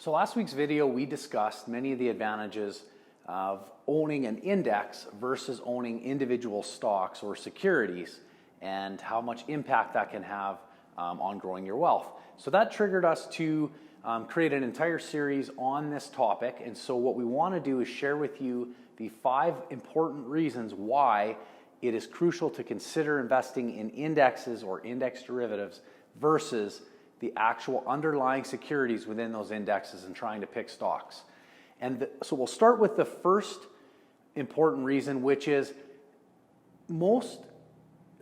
So last week's video, we discussed many of the advantages of owning an index versus owning individual stocks or securities and how much impact that can have on growing your wealth. So that triggered us to create an entire series on this topic. And so what we want to do is share with you the 5 important reasons why it is crucial to consider investing in indexes or index derivatives versus the actual underlying securities within those indexes and trying to pick stocks. And so we'll start with the first important reason, which is most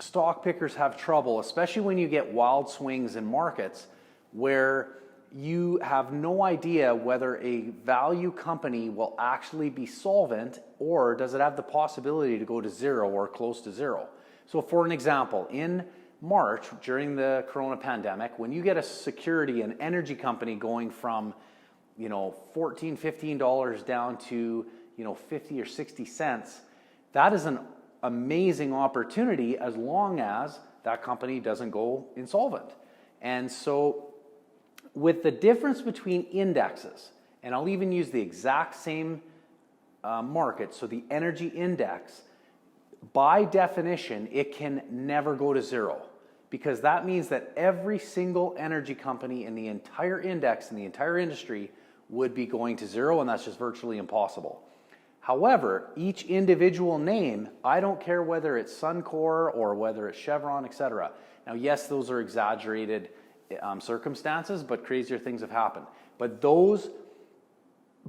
stock pickers have trouble, especially when you get wild swings in markets where you have no idea whether a value company will actually be solvent or does it have the possibility to go to zero or close to zero. So for an example, in March, during the corona pandemic, when you get a security, an energy company going from, $14, $15 down to, 50 or 60 cents, that is an amazing opportunity as long as that company doesn't go insolvent. And so with the difference between indexes, and I'll even use the exact same market, so the energy index, by definition, it can never go to zero, because that means that every single energy company in the entire index, in the entire industry, would be going to zero, and that's just virtually impossible. However, each individual name, I don't care whether it's Suncor or whether it's Chevron, etc. Now, yes, those are exaggerated circumstances, but crazier things have happened. But those,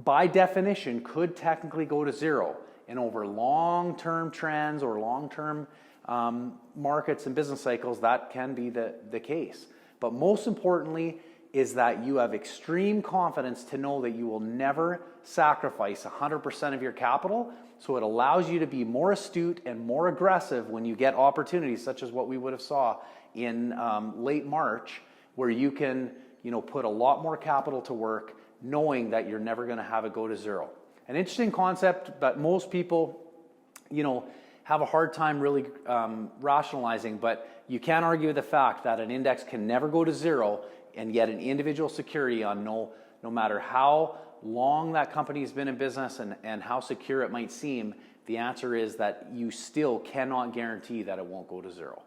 by definition, could technically go to zero. And over long-term trends or long-term markets and business cycles, that can be the case. But most importantly is that you have extreme confidence to know that you will never sacrifice 100% of your capital. So it allows you to be more astute and more aggressive when you get opportunities such as what we would have saw in late March, where you can put a lot more capital to work knowing that you're never going to have it go to zero. An interesting concept, but most people, have a hard time really rationalizing, but you can't argue the fact that an index can never go to zero, and yet an individual security on no matter how long that company has been in business and how secure it might seem, the answer is that you still cannot guarantee that it won't go to zero.